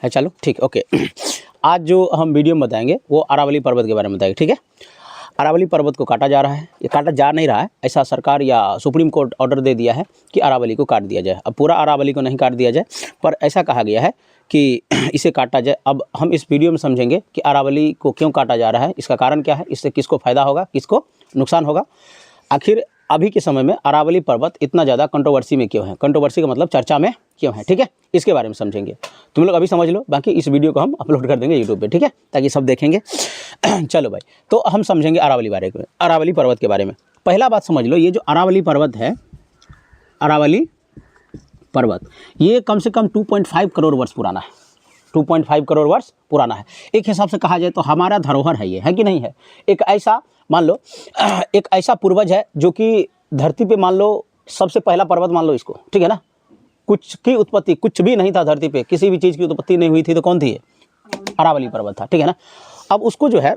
है। चलो ठीक, ओके। आज जो हम वीडियो में बताएंगे वो अरावली पर्वत के बारे में बताएंगे, ठीक है। अरावली पर्वत को काटा जा रहा है, ये काटा जा नहीं रहा है, ऐसा सरकार या सुप्रीम कोर्ट ऑर्डर दे दिया है कि अरावली को काट दिया जाए। अब पूरा अरावली को नहीं काट दिया जाए, पर ऐसा कहा गया है कि इसे काटा जाए। अब हम इस वीडियो में समझेंगे कि अरावली को क्यों काटा जा रहा है, इसका कारण क्या है, इससे किसको फ़ायदा होगा, किसको नुकसान होगा, आखिर अभी के समय में अरावली पर्वत इतना ज़्यादा कंट्रोवर्सी में क्यों है, कंट्रोवर्सी का मतलब चर्चा में क्यों है, ठीक है। इसके बारे में समझेंगे। तुम लोग अभी समझ लो, बाकी इस वीडियो को हम अपलोड कर देंगे यूट्यूब पे, ठीक है, ताकि सब देखेंगे। चलो भाई, तो हम समझेंगे अरावली अरावली पर्वत के बारे में। पहला बात समझ लो, ये जो अरावली पर्वत है, अरावली पर्वत ये कम से कम 2.5 करोड़ वर्ष पुराना है। 2.5 करोड़ वर्ष पुराना है। एक हिसाब से कहा जाए तो हमारा धरोहर है, ये है कि नहीं है। एक ऐसा मान लो, एक ऐसा पूर्वज है जो कि धरती पे मान लो सबसे पहला पर्वत मान लो इसको, ठीक है ना। कुछ की उत्पत्ति, कुछ भी नहीं था धरती पे, किसी भी चीज़ की उत्पत्ति नहीं हुई थी, तो कौन थी ये, अरावली पर्वत था, ठीक है ना। अब उसको जो है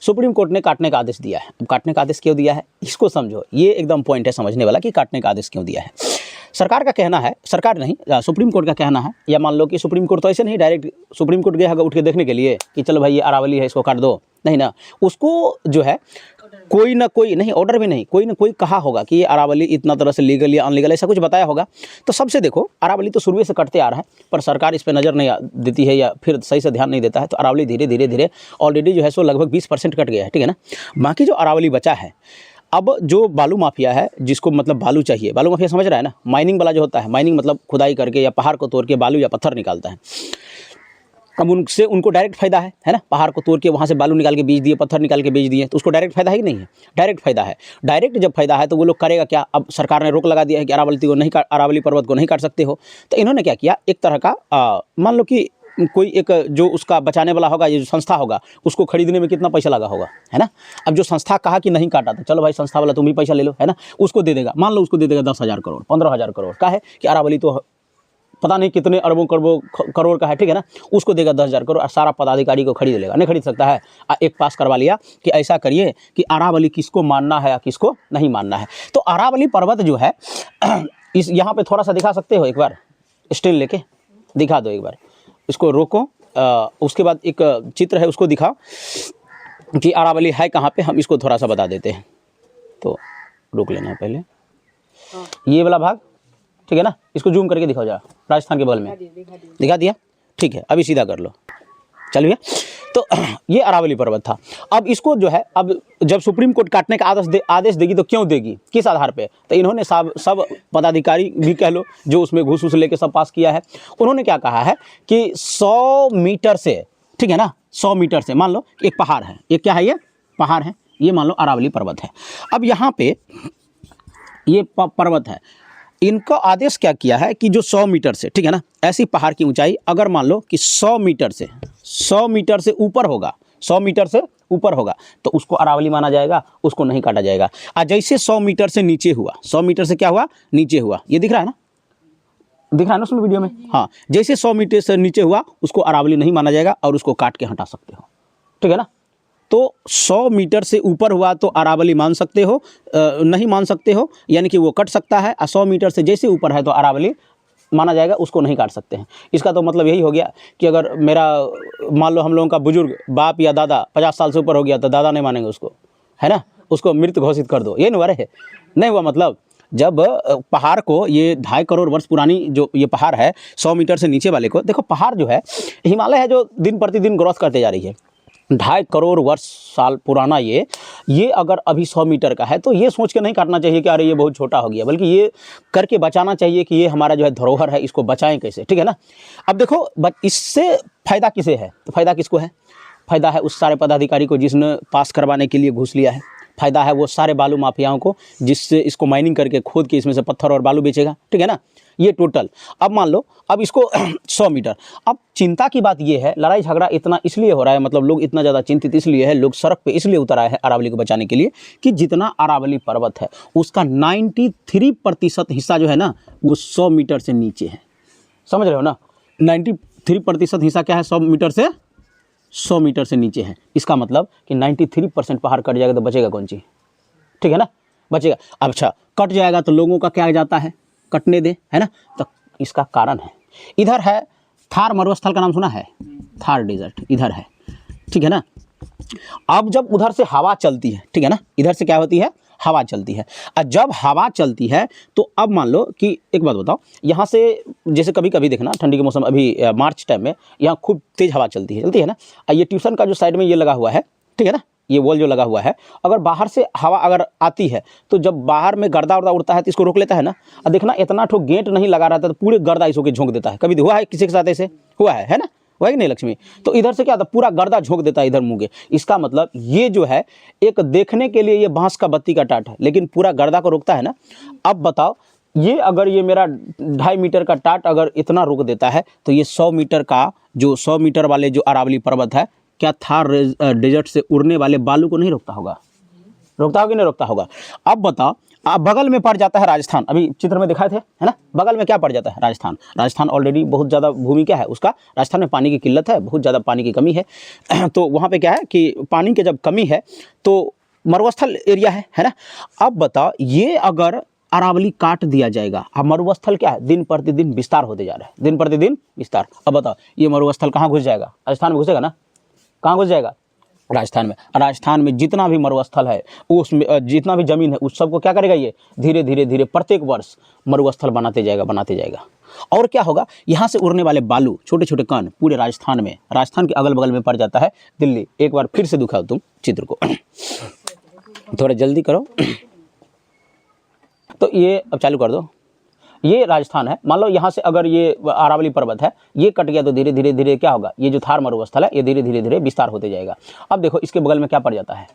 सुप्रीम कोर्ट ने काटने का आदेश दिया है। अब काटने का आदेश क्यों दिया है, इसको समझो, ये एकदम पॉइंट है समझने वाला कि काटने का आदेश क्यों दिया है। सरकार का कहना है, सरकार नहीं सुप्रीम कोर्ट का कहना है, या मान लो कि सुप्रीम कोर्ट तो ऐसे नहीं डायरेक्ट सुप्रीम कोर्ट गया होगा उठ के देखने के लिए कि चलो भाई ये अरावली है इसको काट दो, नहीं ना। उसको जो है कोई ना कोई, नहीं ऑर्डर भी नहीं, कोई ना कोई कहा होगा कि ये अरावली इतना तरह से लीगल या अनलीगल ऐसा कुछ बताया होगा। तो सबसे देखो, अरावली तो शुरू से कटते आ रहा है, पर सरकार इस पर नज़र नहीं देती है या फिर सही से ध्यान नहीं देता है। तो अरावली धीरे धीरे धीरे ऑलरेडी जो है सो लगभग 20% कट गया है, ठीक है ना। बाकी जो अरावली बचा है, अब जो बालू माफिया है, जिसको मतलब बालू चाहिए, बालू माफिया समझ रहा है ना, माइनिंग वाला जो होता है, माइनिंग मतलब खुदाई करके या पहाड़ को तोड़ के बालू या पत्थर निकालता है। अब उनसे उनको डायरेक्ट फ़ायदा है ना, पहाड़ को तोड़ के वहाँ से बालू निकाल के बेच दिए, पत्थर निकाल के बेच दिए, तो उसको डायरेक्ट फ़ायदा है कि नहीं है, डायरेक्ट फ़ायदा है। डायरेक्ट जब फ़ायदा है तो वो लोग करेगा क्या, अब सरकार ने रोक लगा दिया है कि अरावली पर्वत को नहीं काट सकते हो। तो इन्होंने क्या किया, एक तरह का मान लो कि कोई एक जो उसका बचाने वाला होगा, ये जो संस्था होगा, उसको खरीदने में कितना पैसा लगा होगा, है ना। अब जो संस्था कहा कि नहीं काटा, तो चलो भाई संस्था वाला तुम भी पैसा ले लो, है ना, उसको दे देगा, मान लो उसको दे देगा 10,000 करोड़ 15,000 करोड़ का है कि अरावली तो पता नहीं कितने अरबों करोड़ का है, ठीक है ना। उसको देगा 10,000 करोड़ और सारा पदाधिकारी को खरीद लेगा, नहीं खरीद सकता है। एक पास करवा लिया कि ऐसा करिए कि अरावली किसको मानना है या किसको नहीं मानना है। तो अरावली पर्वत जो है इस यहाँ पे थोड़ा सा दिखा सकते हो, एक बार स्टिल लेके दिखा दो, एक बार इसको रोको, उसके बाद एक चित्र है उसको दिखाओ कि अरावली है कहाँ पे, हम इसको थोड़ा सा बता देते हैं। तो रोक लेना है पहले ये वाला भाग, ठीक है ना। इसको जूम करके दिखाओ जरा, राजस्थान के बगल में दिखा दिया, ठीक है। अभी सीधा कर लो, चलिए। तो ये अरावली पर्वत था। अब इसको जो है, अब जब सुप्रीम कोर्ट काटने का आदेश देगी तो क्यों देगी, किस आधार पे, तो इन्होंने सब पदाधिकारी भी कह लो जो उसमें घूस लेके सब पास किया है, उन्होंने क्या कहा है कि 100 मीटर से, ठीक है ना, 100 मीटर से मान लो एक पहाड़ है, ये क्या है, ये पहाड़ है, ये मान लो अरावली पर्वत है। अब यहाँ पे ये पर्वत है, इनका आदेश क्या किया है कि जो 100 मीटर से, ठीक है ना, ऐसी पहाड़ की ऊंचाई अगर मान लो कि 100 मीटर से ऊपर होगा, 100 मीटर से ऊपर होगा, तो उसको अरावली माना जाएगा, उसको नहीं काटा जाएगा। और जैसे 100 मीटर से नीचे हुआ, 100 मीटर से क्या हुआ, नीचे हुआ, ये दिख रहा है ना, दिख रहा है ना उसमें वीडियो में, हाँ, जैसे 100 मीटर से नीचे हुआ उसको अरावली नहीं माना जाएगा और उसको काट के हटा सकते हो, ठीक है ना। तो 100 मीटर से ऊपर हुआ तो अरावली मान सकते हो, नहीं मान सकते हो, यानी कि वो कट सकता है। और 100 मीटर से जैसे ऊपर है तो अरावली माना जाएगा, उसको नहीं काट सकते हैं। इसका तो मतलब यही हो गया कि अगर मेरा मान लो हम लोगों का बुजुर्ग बाप या दादा 50 साल से ऊपर हो गया तो दादा नहीं मानेंगे उसको, है ना, उसको मृत घोषित कर दो, ये नहीं हुआ। मतलब जब पहाड़ को, ये 2.5 करोड़ वर्ष पुरानी जो ये पहाड़ है, 100 मीटर से नीचे वाले को देखो, पहाड़ जो है हिमालय है जो दिन प्रतिदिन ग्रोथ करते जा रही है, 2.5 करोड़ वर्ष साल पुराना ये अगर अभी 100 मीटर का है तो ये सोच के नहीं काटना चाहिए कि अरे ये बहुत छोटा हो गया, बल्कि ये करके बचाना चाहिए कि ये हमारा जो है धरोहर है, इसको बचाएं कैसे, ठीक है ना। अब देखो इससे फ़ायदा किसे है, तो फ़ायदा किसको है, फ़ायदा है उस सारे पदाधिकारी को जिसने पास करवाने के लिए घूस लिया है, फ़ायदा है वो सारे बालू माफियाओं को जिससे इसको माइनिंग करके खोद के इसमें से पत्थर और बालू बेचेगा, ठीक है ना, ये टोटल। अब मान लो अब इसको 100 मीटर, अब चिंता की बात ये है, लड़ाई झगड़ा इतना इसलिए हो रहा है, मतलब लोग इतना ज़्यादा चिंतित इसलिए है, लोग सड़क पे इसलिए उतर आए हैं अरावली को बचाने के लिए कि जितना अरावली पर्वत है उसका 93% हिस्सा जो है ना वो 100 मीटर से नीचे है, समझ रहे हो ना। 93% हिस्सा क्या है, 100 मीटर से नीचे है। इसका मतलब कि 93% पहाड़ कट जाएगा तो बचेगा कौन चीज़, ठीक है ना, बचेगा। अच्छा कट जाएगा तो लोगों का क्या जाता है, कटने दे, है ना। तो इसका कारण है, इधर है थार मरुस्थल का नाम सुना है? थार डेजर्ट इधर है, ठीक है ना। अब जब उधर से हवा चलती है, ठीक है ना, इधर से क्या होती है? हवा चलती है। और जब हवा चलती है तो अब मान लो कि एक बात बताओ, यहाँ से जैसे कभी कभी देखना ठंडी के मौसम, अभी मार्च टाइम में यहाँ खूब तेज़ हवा चलती है ना। और ये ट्यूशन का जो साइड में ये लगा हुआ है, ठीक है ना, ये वॉल जो लगा हुआ है, अगर बाहर से हवा अगर आती है तो जब बाहर में गर्दा उर्दा उड़ता है तो इसको रोक लेता है ना। और देखना इतना ठो गेट नहीं लगा रहता तो पूरे गर्दा इसको के झोंक देता है। कभी हुआ है किसी के साथ ऐसे? हुआ है ना? हुआ कि नहीं लक्ष्मी? तो इधर से क्या होता है, पूरा गर्दा झोंक देता है इधर मुंह के। इसका मतलब ये जो है एक देखने के लिए ये बांस का बत्ती का टाट है, लेकिन पूरा गर्दा को रोकता है ना। अब बताओ, ये अगर ये मेरा 2.5 मीटर का टाट अगर इतना रोक देता है तो ये 100 मीटर का, जो 100 मीटर वाले जो अरावली पर्वत है, क्या थार डेजर्ट से उड़ने वाले बालू को नहीं रोकता होगा? रोकता होगा कि नहीं रोकता होगा? अब बताओ, अब बगल में पड़ जाता है राजस्थान, अभी चित्र में दिखाए थे, है ना, बगल में क्या पड़ जाता है? राजस्थान। राजस्थान ऑलरेडी बहुत ज़्यादा भूमि क्या है उसका, राजस्थान में पानी की किल्लत है, बहुत ज़्यादा पानी की कमी है। तो वहाँ पे क्या है कि पानी की जब कमी है तो मरुस्थल एरिया है ना। अब बताओ, ये अगर अरावली काट दिया जाएगा, अब मरुस्थल क्या है, दिन प्रतिदिन विस्तार होते जा रहा है, दिन प्रतिदिन विस्तार। अब बताओ, ये मरुस्थल कहाँ घुस जाएगा? राजस्थान में घुसेगा ना। कहाँ घुस जाएगा? राजस्थान में। राजस्थान में जितना भी मरुस्थल है, उसमें जितना भी ज़मीन है, उस सबको क्या करेगा, ये धीरे धीरे धीरे प्रत्येक वर्ष मरुस्थल बनाते जाएगा। और क्या होगा, यहाँ से उड़ने वाले बालू, छोटे छोटे कण पूरे राजस्थान में, राजस्थान के अगल बगल में पड़ जाता है दिल्ली। एक बार फिर से दिखाओ तुम चित्र को, थोड़ा जल्दी करो। तो ये अब चालू कर दो। ये राजस्थान है, मान लो यहाँ से अगर ये अरावली पर्वत है, ये कट गया तो धीरे धीरे धीरे क्या होगा, ये जो थार मरुस्थल है ये धीरे धीरे धीरे विस्तार होते जाएगा। अब देखो, इसके बगल में क्या पड़ जाता है?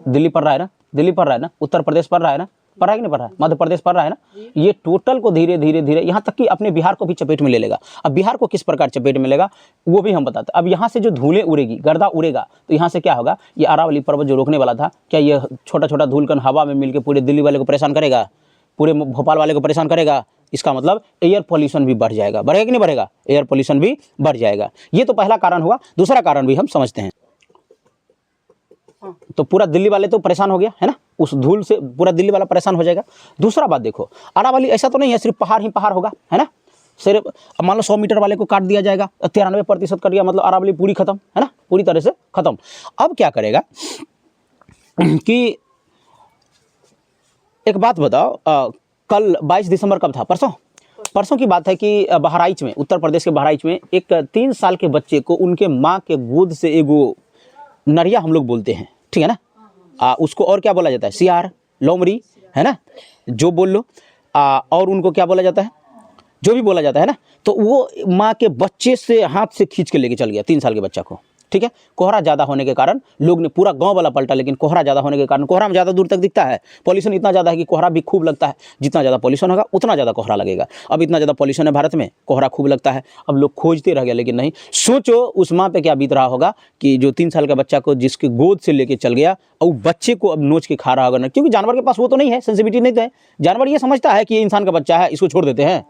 दिल्ली पड़ रहा है ना, दिल्ली पड़ रहा है ना, उत्तर प्रदेश पड़ रहा है ना, पड़ रहा है कि नहीं पड़ रहा है, मध्य प्रदेश पड़ रहा है ना। ये टोटल को धीरे धीरे धीरे यहाँ तक कि अपने बिहार को भी चपेट में ले लेगा। अब बिहार को किस प्रकार चपेट में लेगा वो भी हम बताते हैं। अब यहाँ से जो धूलें उड़ेगी, गर्दा उड़ेगा, तो यहाँ से क्या होगा, ये अरावली पर्वत जो रोकने वाला था, क्या ये छोटा छोटा धूलकण हवा में मिलकर पूरे दिल्ली वाले को परेशान करेगा, पूरे भोपाल वाले को परेशान करेगा? इसका मतलब एयर पोल्यूशन भी बढ़ जाएगा। बढ़ेगा कि नहीं बढ़ेगा? एयर पोल्यूशन भी बढ़ जाएगा। ये तो पहला कारण हुआ। दूसरा कारण भी हम समझते हैं। तो पूरा दिल्ली वाले तो परेशान हो गया है ना, उस धूल से पूरा दिल्ली वाला परेशान हो जाएगा। दूसरा बात देखो, अरावली ऐसा तो नहीं है सिर्फ पहाड़ ही पहाड़ होगा, है ना। सिर्फ मान लो 100 मीटर वाले को काट दिया जाएगा, 93% कर दिया, मतलब अरावली पूरी खत्म, है ना, पूरी तरह से खत्म। अब क्या करेगा कि एक बात बताओ, कल 22 दिसंबर कब था? परसों की बात है कि बहराइच में, उत्तर प्रदेश के बहराइच में एक 3 साल के बच्चे को उनके माँ के गोद से एगो नरिया हम लोग बोलते हैं, ठीक है ना, उसको और क्या बोला जाता है? सियार, लोमड़ी, है ना, जो बोल लो, और उनको क्या बोला जाता है, जो भी बोला जाता है ना। तो वो माँ के बच्चे से हाथ से खींच के लेके चल गया 3 साल के बच्चा को, ठीक है। कोहरा ज़्यादा होने के कारण लोग ने पूरा गांव वाला पलटा, लेकिन कोहरा ज़्यादा होने के कारण, कोहरा में ज़्यादा दूर तक दिखता है, पॉल्यूशन इतना ज़्यादा है कि कोहरा भी खूब लगता है। जितना ज़्यादा पॉल्यूशन होगा उतना ज़्यादा कोहरा लगेगा। अब इतना ज़्यादा पॉल्यूशन है भारत में, कोहरा खूब लगता है। अब लोग खोजते रह गए, लेकिन नहीं। सोचो उस माँ पे क्या बीत रहा होगा कि जो 3 साल का बच्चा को जिसके गोद से लेके चल गया, और बच्चे को अब नोच के खा रहा होगा ना, क्योंकि जानवर के पास वो तो नहीं है, सेंसिटिविटी नहीं है। जानवर ये समझता है कि ये इंसान का बच्चा है, इसको छोड़ देते हैं।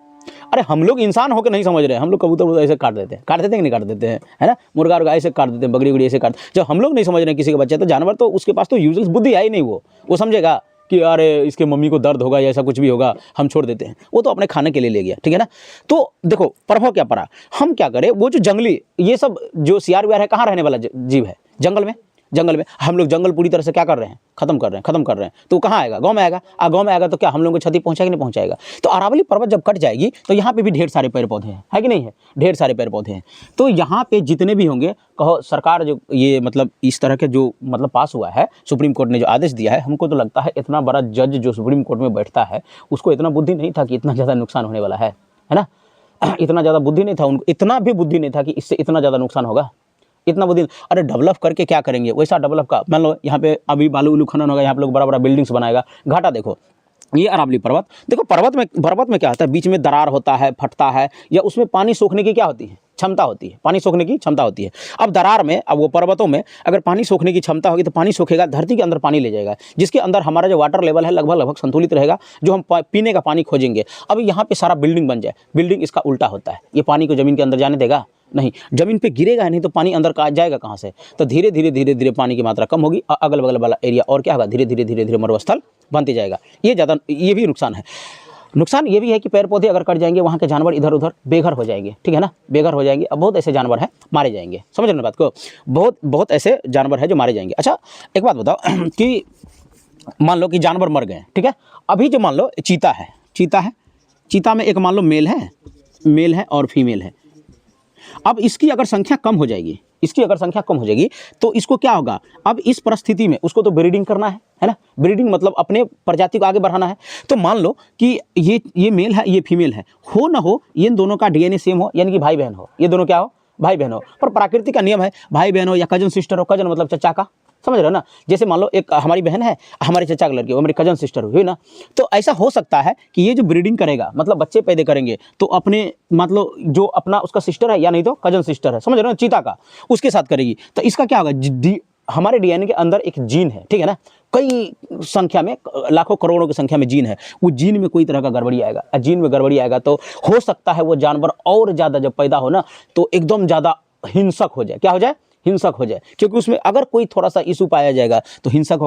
अरे हम लोग इंसान होकर नहीं समझ रहे हैं, हम लोग कबूतर ऐसे काट देते हैं कि नहीं काट देते हैं, है ना, मुर्गा उर्गा ऐसे काट देते हैं, बकरी उगड़ी ऐसे काट। जब हम लोग नहीं समझ रहे हैं किसी का बच्चा, तो जानवर तो उसके पास तो यूजलेस बुद्धि है ही नहीं। वो समझेगा कि अरे इसके मम्मी को दर्द होगा या ऐसा कुछ भी होगा, हम छोड़ देते हैं। वो तो अपने खाने के लिए ले गया, ठीक है ना। तो देखो प्रभाव क्या पड़ा। हम क्या करें, वो जो जंगली ये सब जो सियार वियार है, कहाँ रहने वाला जीव है? जंगल में। हम लोग जंगल पूरी तरह से क्या कर रहे हैं? खत्म कर रहे हैं। तो कहाँ आएगा? गांव में आएगा। गांव में आएगा तो क्या हम लोगों को क्षति पहुंचाएगा? नहीं पहुंचाएगा। तो अरावली पर्वत जब कट जाएगी तो यहाँ पे भी ढेर सारे पेड़ पौधे हैं, है कि नहीं है? ढेर सारे पेड़ पौधे हैं। तो यहाँ पे जितने भी होंगे, कहो सरकार जो ये मतलब इस तरह के जो मतलब पास हुआ है, सुप्रीम कोर्ट ने जो आदेश दिया है, हमको तो लगता है इतना बड़ा जज जो सुप्रीम कोर्ट में बैठता है, उसको इतना बुद्धि नहीं था कि इतना ज़्यादा नुकसान होने वाला है ना। इतना ज़्यादा बुद्धि नहीं था उनको, इतना भी बुद्धि नहीं था कि इससे इतना ज़्यादा नुकसान होगा। इतना बुद्धि, अरे डेवलप करके क्या करेंगे? वैसा डेवलप का मान लो यहाँ पे अभी बालू उलू खनन होगा, यहाँ पे लोग बड़ा बड़ा बिल्डिंग्स बनाएगा। घाटा देखो, ये अरावली पर्वत देखो, पर्वत में क्या होता है, बीच में दरार होता है, फटता है, या उसमें पानी सोखने की क्या होती है? क्षमता होती है, पानी सोखने की क्षमता होती है। अब दरार में, अब वो पर्वतों में अगर पानी सोखने की क्षमता होगी तो पानी सोखेगा, धरती के अंदर पानी ले जाएगा, जिसके अंदर हमारा जो वाटर लेवल है लगभग संतुलित रहेगा, जो हम पीने का पानी खोजेंगे। अब यहाँ पे सारा बिल्डिंग बन जाए, बिल्डिंग इसका उल्टा होता है, ये पानी को जमीन के अंदर जाने देगा नहीं, जमीन पे गिरेगा नहीं तो पानी अंदर का जाएगा कहाँ से? तो धीरे धीरे पानी की मात्रा कम होगी, अगल बगल वाला एरिया और क्या होगा, धीरे धीरे मरुस्थल बनते जाएगा। ये भी नुकसान है। नुकसान ये भी है कि पेड़ पौधे अगर कट जाएंगे, वहाँ के जानवर इधर उधर बेघर हो जाएंगे, ठीक है ना, बेघर हो जाएंगे। अब बहुत ऐसे जानवर हैं मारे जाएंगे, समझ रहे हो बात को, बहुत ऐसे जानवर हैं जो मारे जाएंगे। अच्छा एक बात बताओ कि मान लो कि जानवर मर गए, ठीक है, अभी जो मान लो चीता है, चीता में एक मान लो मेल है और फीमेल है। अब इसकी अगर संख्या कम हो जाएगी, तो इसको क्या होगा, अब इस परिस्थिति में उसको तो ब्रीडिंग करना है ना, ब्रीडिंग मतलब अपने प्रजाति को आगे बढ़ाना है। तो मान लो कि ये मेल है, ये फीमेल है, हो ना हो इन दोनों का डीएनए सेम हो, यानी कि भाई बहन हो, ये दोनों क्या हो, भाई बहन हो। पर प्रकृति का नियम है भाई बहन हो या कजन सिस्टर हो, कजन मतलब चचा का, समझ रहे हो ना। जैसे मान लो एक हमारी बहन है, हमारे चचा की लड़की, वो हमारी कजन सिस्टर हुई ना। तो ऐसा हो सकता है कि ये जो ब्रीडिंग करेगा, मतलब बच्चे पैदा करेंगे, तो अपने मतलब जो अपना उसका सिस्टर है या नहीं तो कजन सिस्टर है, समझ रहे हो ना, चीता का, उसके साथ करेगी। तो इसका क्या होगा, हमारे डीएनए के अंदर एक जीन है, ठीक है ना, कई संख्या में, लाखों करोड़ों की संख्या में जीन है। वो जीन में कोई तरह का गड़बड़ी आएगा, जीन में गड़बड़ी आएगा तो हो सकता है वो जानवर और ज़्यादा जब पैदा हो ना, तो एकदम ज़्यादा हिंसक हो जाए। क्या हो जाए, हिंसक हो जाए, क्योंकि उसमें अगर कोई थोड़ा सा इशू पाया जाएगा तो हिंसक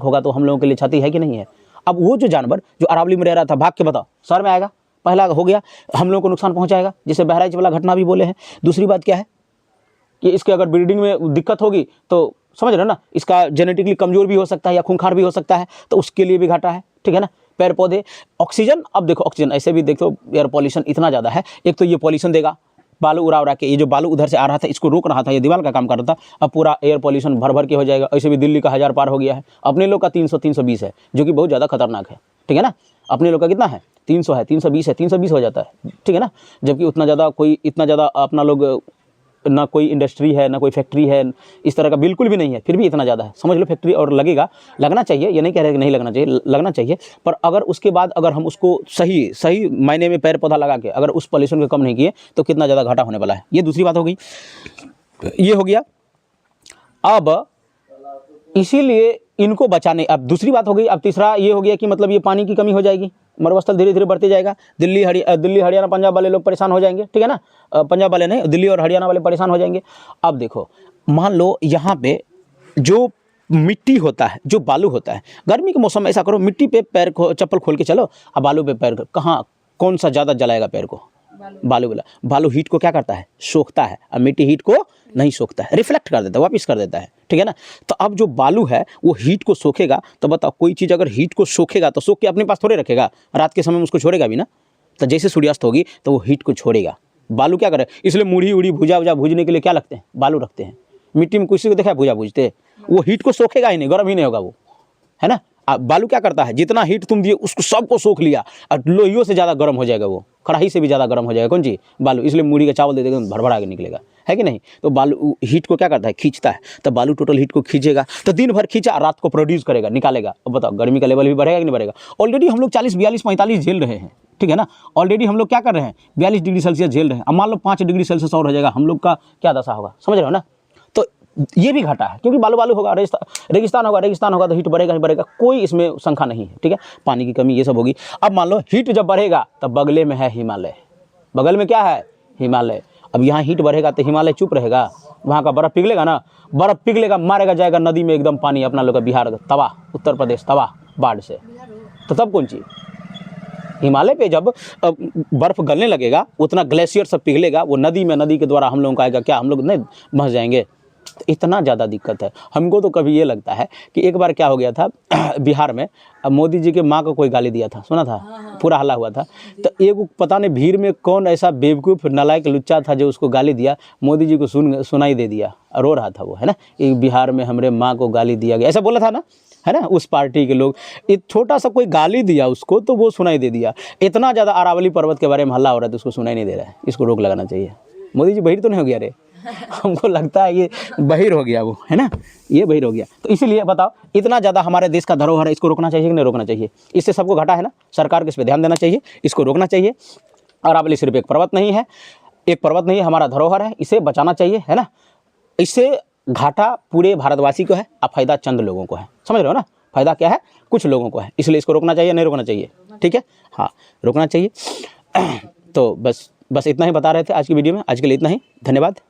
होगा तो हम लोगों के लिए क्षति है कि नहीं है। अब वो जो जानवर जो अरावली में रह रहा था, भाग के बताओ शहर में आएगा, पहला हो गया, हम लोगों को नुकसान पहुंचाएगा, जिसे बहराइच वाला घटना भी बोले हैं। दूसरी बात क्या है कि इसके अगर ब्रीडिंग में दिक्कत होगी तो समझ रहे हो ना, इसका जेनेटिकली कमजोर भी हो सकता है या खूंखार भी हो सकता है, तो उसके लिए भी घाटा है, ठीक है ना। पेड़ पौधे, ऑक्सीजन, अब देखो ऑक्सीजन ऐसे भी देखो, एयर पॉल्यूशन इतना ज़्यादा है, एक तो ये पॉल्यूशन देगा, बालू उड़ा के, ये जो बालू उधर से आ रहा था इसको रोक रहा था, ये दीवार का काम कर रहा था, अब पूरा एयर पॉल्यूशन भर के हो जाएगा। ऐसे भी दिल्ली का 1000 पार हो गया है, अपने लोग का 300-320 है, जो कि बहुत ज़्यादा खतरनाक है, ठीक है ना। अपने लोग का कितना है, 300 है, 320 है, 320 हो जाता है, ठीक है ना। जबकि उतना ज़्यादा अपना लोग, ना कोई इंडस्ट्री है, ना कोई फैक्ट्री है, इस तरह का बिल्कुल भी नहीं है, फिर भी इतना ज़्यादा है, समझ लो फैक्ट्री। और लगना चाहिए, ये नहीं कह रहे कि नहीं लगना चाहिए, लगना चाहिए, पर अगर उसके बाद अगर हम उसको सही मायने में पेड़ पौधा लगा के अगर उस पॉल्यूशन को कम नहीं किए तो कितना ज़्यादा घाटा होने वाला है। ये दूसरी बात हो गई, ये हो गया। अब इसीलिए इनको बचाने, अब दूसरी बात हो गई। अब तीसरा ये हो गया कि मतलब ये पानी की कमी हो जाएगी, मरुस्थल धीरे धीरे बढ़ते जाएगा, दिल्ली हरियाणा पंजाब वाले लोग परेशान हो जाएंगे, ठीक है ना, पंजाब वाले नहीं, दिल्ली और हरियाणा वाले परेशान हो जाएंगे। अब देखो मान लो यहाँ पे जो मिट्टी होता है, जो बालू होता है, गर्मी के मौसम में ऐसा करो, मिट्टी पे पैर को चप्पल खोल के चलो, अब बालू पे पैर, कहाँ कौन सा ज़्यादा जलाएगा पैर को, बालू वाला। बालू हीट को क्या करता है, सोखता है, अब मिट्टी हीट को नहीं सोखता है, रिफ्लेक्ट कर देता है, वापस कर देता है, ठीक है ना। तो अब जो बालू है वो हीट को सोखेगा, तो बताओ कोई चीज़ अगर हीट को सोखेगा तो सोख के अपने पास थोड़े रखेगा, रात के समय में उसको छोड़ेगा भी ना। तो जैसे सूर्यास्त होगी तो वो हीट को छोड़ेगा। बालू क्या करे, इसलिए मुड़ी उड़ी भुजा वुजा भूजने के लिए क्या लगते हैं, बालू रखते हैं। मिट्टी में किसी को देखा है भुजा भूजते, वो हीट को सोखेगा ही नहीं, गर्म ही नहीं होगा वो, है ना। बालू क्या करता है, जितना हीट तुम दिए उसको सबको सोख लिया, और लोहियों से ज़्यादा गर्म हो जाएगा वो, कढ़ाई से भी ज़्यादा गर्म हो जाएगा कौन चीज़, बालू। इसलिए मूढ़ी का चावल दे देगा भरभरा के निकलेगा, है कि नहीं। तो बालू हीट को क्या करता है, खींचता है। तो बालू टोटल हीट को खींचेगा, तो दिन भर खींचा, रात को प्रोड्यूस करेगा, निकालेगा। अब बताओ गर्मी का लेवल भी बढ़ेगा कि नहीं बढ़ेगा। ऑलरेडी हम लोग 40, 42, 45 झेल रहे हैं, ठीक है ना। ऑलरेडी हम लोग क्या कर रहे हैं, 42 डिग्री सेल्सियस झेल रहे हैं। अब मान लो 5 डिग्री सेल्सियस और हो जाएगा, हम लोग का क्या दशा होगा, समझ रहे हो ना। तो ये भी घाटा है, क्योंकि बालू होगा, रेगिस्तान होगा तो हीट बढ़ेगा ही बढ़ेगा, कोई इसमें शंका नहीं है, ठीक है। पानी की कमी ये सब होगी। अब मान लो हीट जब बढ़ेगा तब बगले में है हिमालय, बगल में क्या है, हिमालय। अब यहाँ हीट बढ़ेगा तो हिमालय चुप रहेगा, वहाँ का बर्फ़ पिघलेगा ना, बर्फ़ पिघलेगा, मारेगा जाएगा नदी में एकदम पानी, अपना लोग का बिहार तबाह, उत्तर प्रदेश तबाह बाढ़ से। तो तब कौन चीज़, हिमालय पे जब बर्फ़ गलने लगेगा, उतना ग्लेशियर सब पिघलेगा, वो नदी में, नदी के द्वारा हम लोगों का आएगा, क्या हम लोग नहीं बह जाएंगे। इतना ज़्यादा दिक्कत है हमको। तो कभी ये लगता है कि एक बार क्या हो गया था बिहार में, मोदी जी के माँ को कोई गाली दिया था, सुना था, पूरा हल्ला हुआ था। तो एक पता नहीं भीड़ में कौन ऐसा बेवकूफ़ नालायक लुच्चा था जो उसको गाली दिया, मोदी जी को सुनाई दे दिया, रो रहा था वो, है ना। एक बिहार में हमारे माँ को गाली दिया गया, ऐसा बोला था ना, है ना। उस पार्टी के लोग, एक छोटा सा कोई गाली दिया उसको तो वो सुनाई दे दिया। इतना ज़्यादा अरावली पर्वत के बारे में हल्ला हो रहा है तो उसको सुनाई नहीं दे रहा है। इसको रोक लगाना चाहिए। मोदी जी बहिर तो नहीं हो गया रे हमको लगता है ये बहिर हो गया वो, है ना, ये बहिर हो गया। तो इसीलिए बताओ, इतना ज़्यादा हमारे देश का धरोहर है, इसको रोकना चाहिए कि नहीं रोकना चाहिए। इससे सबको घाटा है ना, सरकार को इस पर ध्यान देना चाहिए, इसको रोकना चाहिए। अरावली सिर्फ एक पर्वत नहीं है, हमारा धरोहर है, इसे बचाना चाहिए, है ना। इससे घाटा पूरे भारतवासी को है और फायदा चंद लोगों को है, समझ रहे हो ना। फायदा क्या है, कुछ लोगों को है, इसलिए इसको रोकना चाहिए, नहीं रोकना चाहिए, ठीक है, हाँ रोकना चाहिए। तो बस इतना ही बता रहे थे आज की वीडियो में। आज के लिए इतना ही, धन्यवाद।